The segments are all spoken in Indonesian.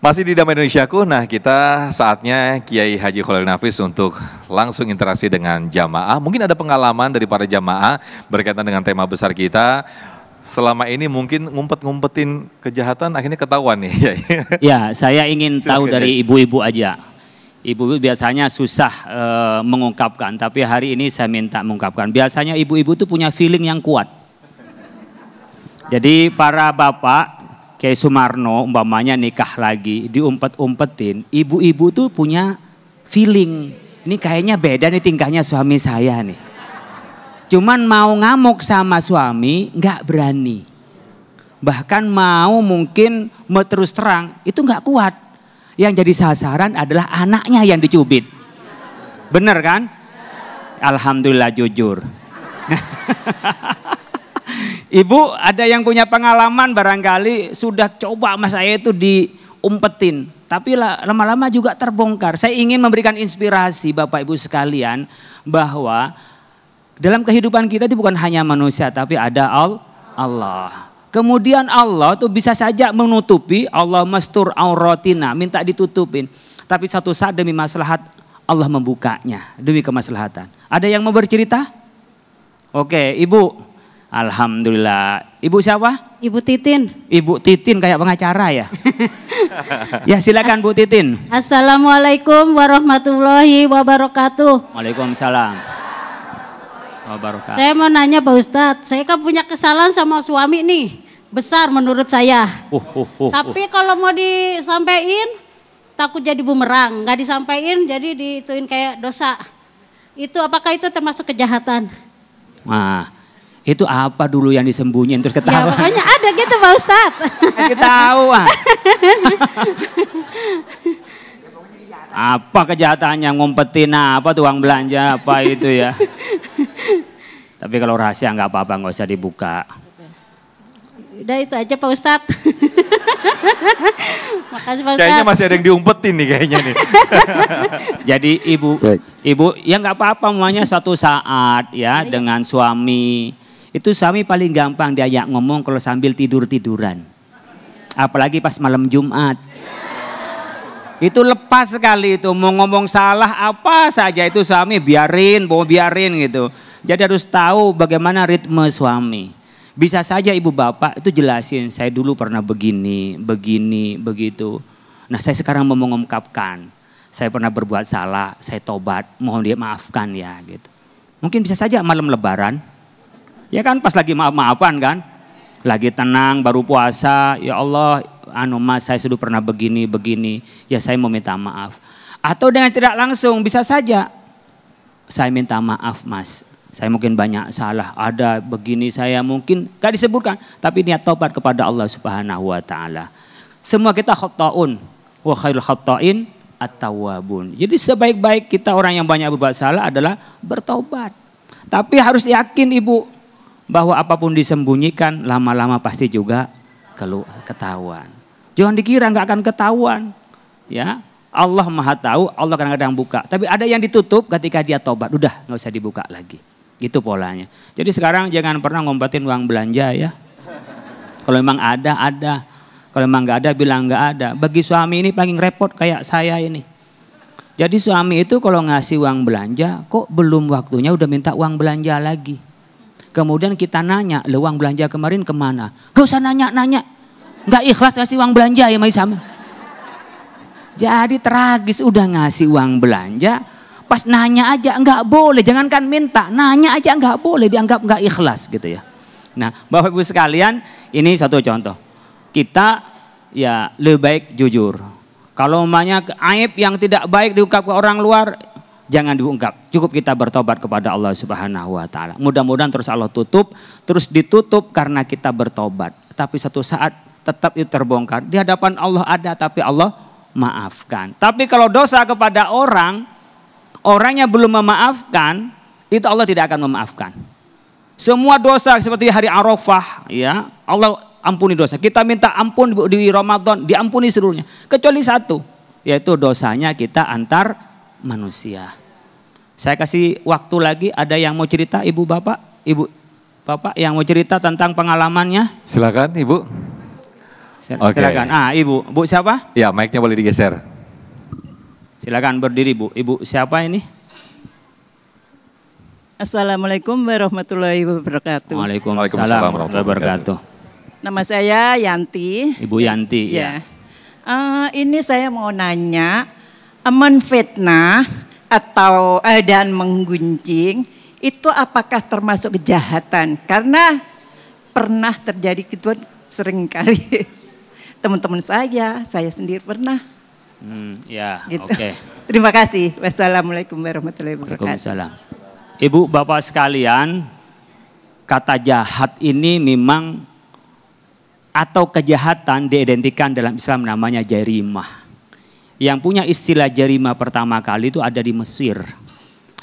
Masih di Damai Indonesiaku, nah kita saatnya Kiai Haji Khalil Nafis untuk langsung interaksi dengan jamaah. Mungkin ada pengalaman dari para jamaah berkaitan dengan tema besar kita. Selama ini mungkin ngumpet-ngumpetin kejahatan akhirnya ketahuan nih. Ya, saya ingin tahu dari ibu-ibu aja. Ibu-ibu biasanya susah mengungkapkan, tapi hari ini saya minta mengungkapkan. Biasanya ibu-ibu tuh punya feeling yang kuat. Jadi para bapak, Kiai Sumarno umpamanya nikah lagi, diumpet-umpetin, ibu-ibu tuh punya feeling. Ini kayaknya beda nih tingkahnya suami saya nih. Cuman mau ngamuk sama suami nggak berani. Bahkan mau mungkin mau terus terang itu nggak kuat. Yang jadi sasaran adalah anaknya yang dicubit. Bener kan? Alhamdulillah jujur. Ibu ada yang punya pengalaman barangkali sudah coba sama saya itu diumpetin. Tapi lama-lama juga terbongkar. Saya ingin memberikan inspirasi Bapak Ibu sekalian bahwa dalam kehidupan kita itu bukan hanya manusia tapi ada Allah. Kemudian Allah tuh bisa saja menutupi, Allah mastur auratina, minta ditutupin. Tapi satu saat demi maslahat Allah membukanya, demi kemaslahatan. Ada yang mau bercerita? Oke, Ibu. Alhamdulillah. Ibu siapa? Ibu Titin. Ibu Titin kayak pengacara ya? Ya silakan Bu Titin. Assalamualaikum warahmatullahi wabarakatuh. Waalaikumsalam. Saya mau nanya Pak Ustadz, saya kan punya kesalahan sama suami nih, besar menurut saya. Tapi kalau mau disampaikan, takut jadi bumerang, nggak disampaikan jadi dituin kayak dosa. Itu apakah itu termasuk kejahatan? Nah, itu apa dulu yang disembunyiin terus ketawa? Ya pokoknya ada gitu Pak Ustadz. Ketawa. Apa kejahatannya ngumpetin apa tuh uang belanja apa itu ya? Tapi kalau rahasia nggak apa-apa, nggak usah dibuka. Udah itu aja Pak Ustadz. Makasih Pak Ustadz. Kayaknya masih ada yang diumpetin nih kayaknya nih. Jadi ibu ya nggak apa-apa, namanya suatu saat ya dengan suami. Itu suami paling gampang diajak ngomong kalau sambil tidur-tiduran. Apalagi pas malam Jumat. Itu lepas sekali itu, mau ngomong salah apa saja itu suami biarin, mau biarin gitu. Jadi harus tahu bagaimana ritme suami. Bisa saja ibu bapak itu jelasin, saya dulu pernah begini, begitu. Nah saya sekarang mau mengungkapkan, saya pernah berbuat salah, saya tobat, mohon dia maafkan ya gitu. Mungkin bisa saja malam lebaran, ya kan pas lagi maaf-maafan kan. Lagi tenang baru puasa, ya Allah mas saya sudah pernah begini, ya saya mau minta maaf. Atau dengan tidak langsung bisa saja, saya minta maaf mas. Saya mungkin banyak salah, ada begini saya mungkin gak disebutkan. Tapi niat taubat kepada Allah Subhanahu wa ta'ala. Semua kita khata'un, wa khairul khata'in at-tawwabun. Jadi sebaik-baik kita orang yang banyak berbuat salah adalah bertaubat. Tapi harus yakin ibu, bahwa apapun disembunyikan lama-lama pasti juga ketahuan. Jangan dikira gak akan ketahuan. Ya, Allah maha tahu, Allah kadang-kadang buka. Tapi ada yang ditutup ketika dia tobat, udah gak usah dibuka lagi. Gitu polanya. Jadi sekarang jangan pernah ngumpetin uang belanja ya. Kalau memang ada. Kalau memang gak ada bilang gak ada. Bagi suami ini paling repot kayak saya ini. Jadi suami itu kalau ngasih uang belanja kok belum waktunya udah minta uang belanja lagi. Kemudian kita nanya, uang belanja kemarin kemana? Gak usah nanya-nanya. Gak ikhlas ngasih uang belanja ya sama. Jadi tragis udah ngasih uang belanja. Pas nanya aja nggak boleh, jangankan minta, nanya aja nggak boleh, dianggap nggak ikhlas gitu ya. Nah, Bapak Ibu sekalian, ini satu contoh. Kita ya lebih baik jujur. Kalau umpamanya aib yang tidak baik diungkap ke orang luar, jangan diungkap. Cukup kita bertobat kepada Allah Subhanahu wa ta'ala. Mudah-mudahan terus Allah tutup, terus ditutup karena kita bertobat. Tapi satu saat tetap itu terbongkar. Di hadapan Allah ada, tapi Allah maafkan. Tapi kalau dosa kepada orangnya belum memaafkan, itu Allah tidak akan memaafkan. Semua dosa seperti hari Arafah, ya Allah ampuni dosa. Kita minta ampun di Ramadan, diampuni seluruhnya. Kecuali satu, yaitu dosanya kita antar manusia. Saya kasih waktu lagi, ada yang mau cerita ibu bapak yang mau cerita tentang pengalamannya? Silakan ibu. Silakan. Ibu. Bu siapa? Ya, mic-nya boleh digeser. Silakan berdiri, Bu. Ibu siapa ini? Assalamualaikum warahmatullahi wabarakatuh. Waalaikumsalam warahmatullahi wabarakatuh. Nama saya Yanti. Ibu Yanti. Ya. Ini saya mau nanya, menfitnah atau dan menggunjing itu apakah termasuk kejahatan? Karena pernah terjadi gitu sering kali teman-teman saya sendiri pernah. Gitu. Oke. Terima kasih. Wassalamualaikum warahmatullahi wabarakatuh. Waalaikumsalam. Ibu, bapak sekalian, kata jahat ini memang atau kejahatan diidentikan dalam Islam namanya jarimah. Yang punya istilah jarimah pertama kali itu ada di Mesir.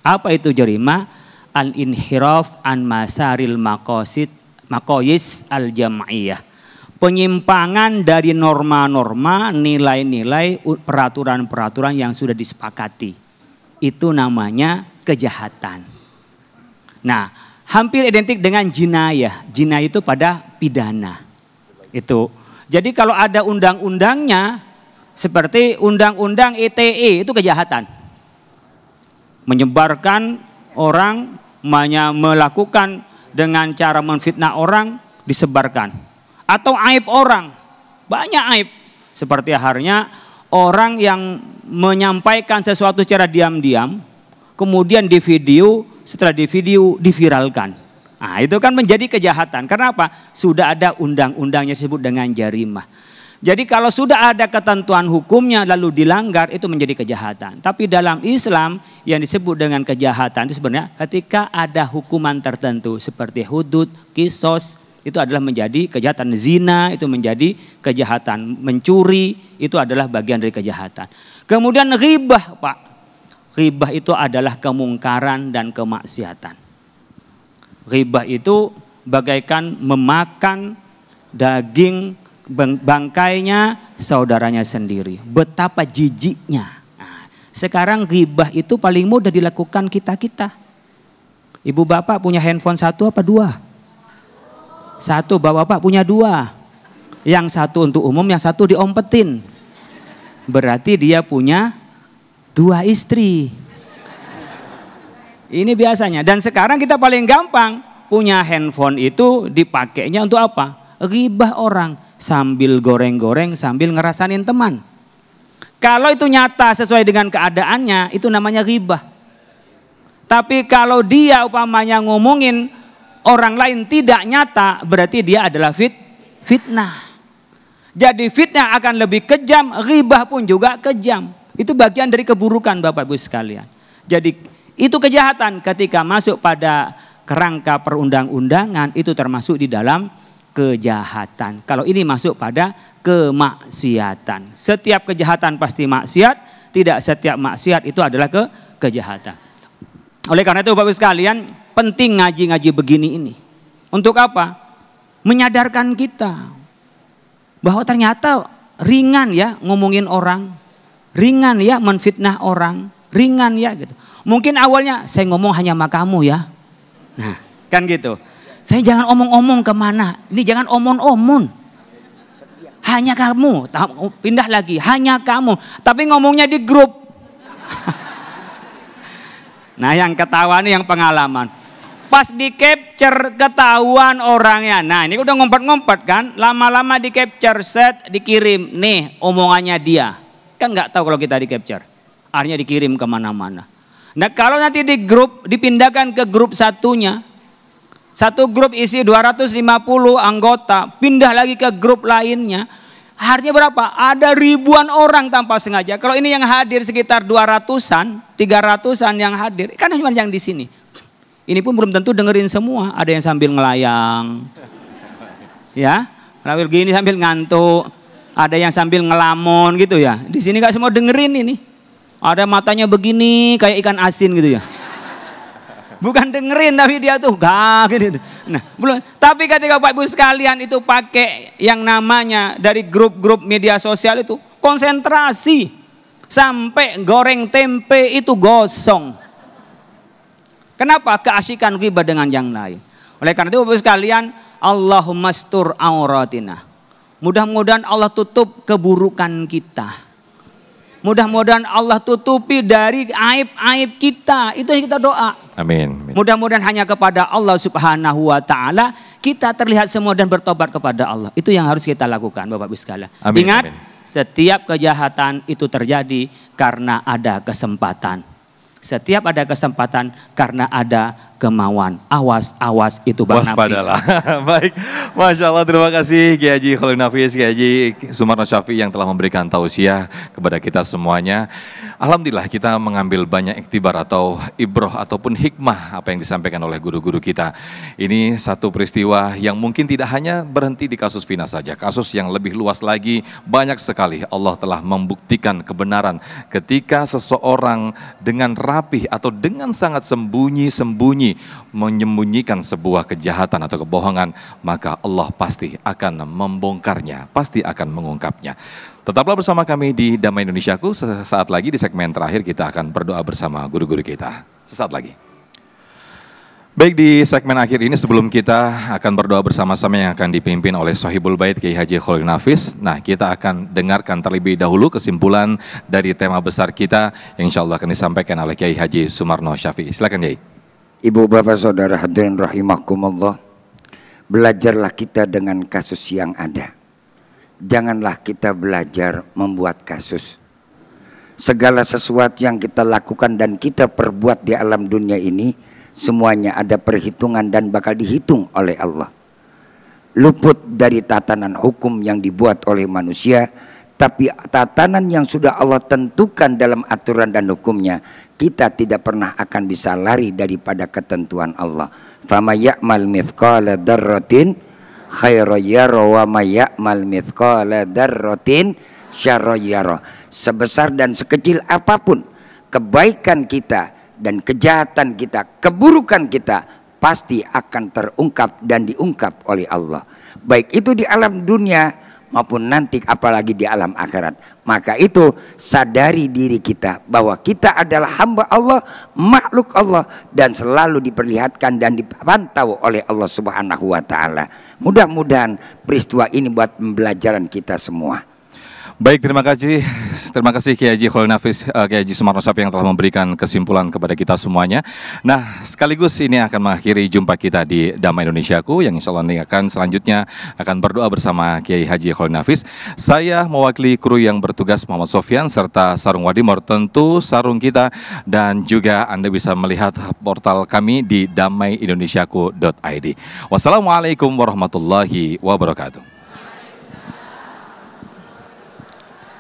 Apa itu jarimah? Al-inhiraf an masaril maqayis al-jam'iyah. Penyimpangan dari norma-norma, nilai-nilai, peraturan-peraturan yang sudah disepakati. Itu namanya kejahatan. Nah, hampir identik dengan jinayah. Jinayah itu pada pidana. Itu. Jadi kalau ada undang-undangnya seperti undang-undang ITE itu kejahatan. Menyebarkan orang, melakukan dengan cara menfitnah orang, disebarkan. Atau aib orang, banyak aib. Seperti halnya orang yang menyampaikan sesuatu secara diam-diam, kemudian di video, setelah di video diviralkan. Nah, itu kan menjadi kejahatan. Karena apa? Sudah ada undang-undangnya disebut dengan jarimah. Jadi kalau sudah ada ketentuan hukumnya lalu dilanggar itu menjadi kejahatan. Tapi dalam Islam yang disebut dengan kejahatan itu sebenarnya ketika ada hukuman tertentu seperti hudud, kisos, itu adalah menjadi kejahatan. Zina itu menjadi kejahatan. Mencuri itu adalah bagian dari kejahatan. Kemudian ghibah, Pak. Ghibah itu adalah kemungkaran dan kemaksiatan. Ghibah itu bagaikan memakan daging bangkainya saudaranya sendiri. Betapa jijiknya. Nah, sekarang ghibah itu paling mudah dilakukan kita-kita. Ibu bapak punya handphone 1 apa 2? 1, bapak punya 2. Yang 1 untuk umum, yang 1 diompetin. Berarti dia punya 2 istri. Ini biasanya. Dan sekarang kita paling gampang punya handphone itu dipakainya untuk apa? Ghibah orang. Sambil goreng-goreng, sambil ngerasain teman. Kalau itu nyata sesuai dengan keadaannya, itu namanya ghibah. Tapi kalau dia umpamanya ngomongin orang lain tidak nyata, berarti dia adalah fitnah. Jadi fitnah akan lebih kejam, ghibah pun juga kejam. Itu bagian dari keburukan Bapak Ibu sekalian. Jadi itu kejahatan ketika masuk pada kerangka perundang-undangan, itu termasuk di dalam kejahatan. Kalau ini masuk pada kemaksiatan. Setiap kejahatan pasti maksiat, tidak setiap maksiat itu adalah kejahatan. Oleh karena itu Bapak Ibu sekalian, penting ngaji-ngaji begini ini. Untuk apa? Menyadarkan kita bahwa ternyata ringan ya ngomongin orang, ringan ya menfitnah orang, ringan ya gitu. Mungkin awalnya saya ngomong hanya sama kamu ya. Nah, kan gitu. Saya jangan omong-omong kemana. Ini jangan omong-omong. Hanya kamu. Pindah lagi. Hanya kamu. Tapi ngomongnya di grup. Nah yang ketawa nih yang pengalaman. Pas di capture ketahuan orangnya. Nah ini udah ngompet-ngompet kan. Lama-lama di capture set dikirim. Nih omongannya dia. Kan gak tahu kalau kita di capture. Artinya dikirim kemana-mana. Nah kalau nanti di grup dipindahkan ke grup satunya. Satu grup isi 250 anggota, pindah lagi ke grup lainnya. Artinya berapa? Ada ribuan orang tanpa sengaja. Kalau ini yang hadir sekitar 200-an, 300-an yang hadir, kan cuma yang di sini. Ini pun belum tentu dengerin semua. Ada yang sambil ngelayang. Ya, sambil gini sambil ngantuk. Ada yang sambil ngelamun gitu ya. Di sini gak semua dengerin ini. Ada matanya begini kayak ikan asin gitu ya. Bukan dengerin tapi dia tuh gak gitu. Nah, belum. Tapi ketika Bapak Ibu sekalian itu pakai yang namanya dari grup-grup media sosial itu konsentrasi sampai goreng tempe itu gosong. Kenapa? Keasikan ghibah dengan yang lain. Oleh karena itu Bapak Ibu sekalian, Allahumma stur auratina Mudah-mudahan Allah tutup keburukan kita. Mudah-mudahan Allah tutupi dari aib-aib kita. Itu yang kita doa. Amin. Mudah-mudahan hanya kepada Allah Subhanahu wa taala kita terlihat semua dan bertobat kepada Allah. Itu yang harus kita lakukan, Bapak Ibu sekalian. Ingat, setiap kejahatan itu terjadi karena ada kesempatan. Setiap ada kesempatan karena ada kemauan. Awas, awas itu Bang Nafi. Waspadalah. Baik, Masya Allah, terima kasih Kiai Haji Khalil Nafis, Kiai Haji Sumarno Syafi'i yang telah memberikan tausiah kepada kita semuanya. Alhamdulillah kita mengambil banyak iktibar atau ibroh ataupun hikmah apa yang disampaikan oleh guru-guru kita. Ini satu peristiwa yang mungkin tidak hanya berhenti di kasus Vina saja. Kasus yang lebih luas lagi, banyak sekali Allah telah membuktikan kebenaran ketika seseorang dengan rapih atau dengan sangat sembunyi-sembunyi menyembunyikan sebuah kejahatan atau kebohongan, maka Allah pasti akan membongkarnya, pasti akan mengungkapnya. Tetaplah bersama kami di Damai Indonesiaku. Sesaat lagi di segmen terakhir kita akan berdoa bersama guru-guru kita. Sesaat lagi. Baik, di segmen akhir ini sebelum kita akan berdoa bersama-sama yang akan dipimpin oleh Sohibul Bait Kiai Haji Khalil Nafis. Nah, kita akan dengarkan terlebih dahulu kesimpulan dari tema besar kita yang insya Allah akan disampaikan oleh Kiai Haji Sumarno Syafi'i. Silakan Kiai. Ibu bapak saudara hadirin rahimakumullah. Belajarlah kita dengan kasus yang ada. Janganlah kita belajar membuat kasus. Segala sesuatu yang kita lakukan dan kita perbuat di alam dunia ini, semuanya ada perhitungan dan bakal dihitung oleh Allah. Luput dari tatanan hukum yang dibuat oleh manusia, tapi tatanan yang sudah Allah tentukan dalam aturan dan hukumnya, kita tidak pernah akan bisa lari daripada ketentuan Allah. Fama ya'mal mithqala dzarratin khairan yara wa may ya'mal mithqala dzarratin syarran yara. Sebesar dan sekecil apapun kebaikan kita dan kejahatan kita, keburukan kita pasti akan terungkap dan diungkap oleh Allah. Baik itu di alam dunia maupun nanti apalagi di alam akhirat. Maka itu sadari diri kita bahwa kita adalah hamba Allah, makhluk Allah, dan selalu diperlihatkan dan dipantau oleh Allah Subhanahu wa taala. Mudah-mudahan peristiwa ini buat pembelajaran kita semua. Baik, terima kasih Kiai Haji Khalil Nafis, Kiai Haji Sumarno Syafi'i yang telah memberikan kesimpulan kepada kita semuanya. Nah, sekaligus ini akan mengakhiri jumpa kita di Damai Indonesiaku yang insya Allah ini akan selanjutnya akan berdoa bersama Kiai Haji Khalil Nafis. Saya mewakili kru yang bertugas Muhammad Sofyan serta Sarung Wadimor, tentu sarung kita, dan juga Anda bisa melihat portal kami di damaindonesiaku.id. Wassalamualaikum warahmatullahi wabarakatuh.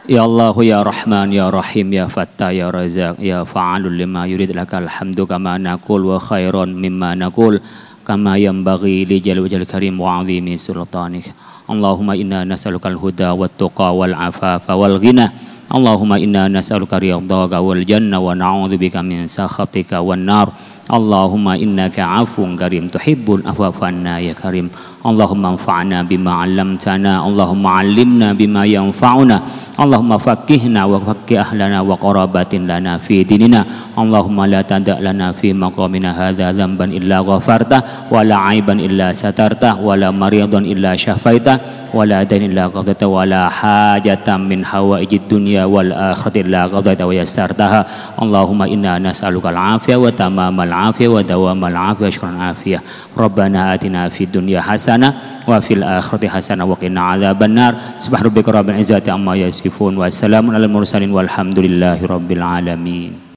Ya Allah ya Rahman ya Rahim ya Fattah ya Razak ya Fa'alul lima yurid lakal hamdu kama naqul wa khairan mimma naqul kama yanbaghi li jalali wajhil karim wa 'azimi sultanik. Allahumma inna nas'alukal huda wat tuqa wal afafa wal ghina. Allahumma inna nas'aluka ridhaka wal janna wa na'udzubika min sakhatika wan nar. Allahumma innaka 'afuwun karim tuhibbul afwa fa'anna ya karim. Allahumma anfa'na bima 'allamtana, Allahumma 'allimna bima yanfa'una, Allahumma faqqihna wa faqqih ahlana wa qarabatin lana fi dinina. Allahumma la tada' lana fi maqamina hadza dzamban illa ghafarta wa la 'aiban illa satarta wa la maridan illa syafaita wa la dainan illa qadaita wa la hajatan min hawaijid dunya wal akhirati illa qadaita wa yassartaha. Allahumma inna nas'aluka al-'afiyah wa tamamal 'afiyah wa dawamal 'afiyah wa syukran 'afiyah. Rabbana atina fid dunya hasanah wa fil akhirati hasanah wa qina adzabannar. Subhana rabbika rabbil izzati amma yasifun wa salamun alal mursalin walhamdulillahi rabbil alamin.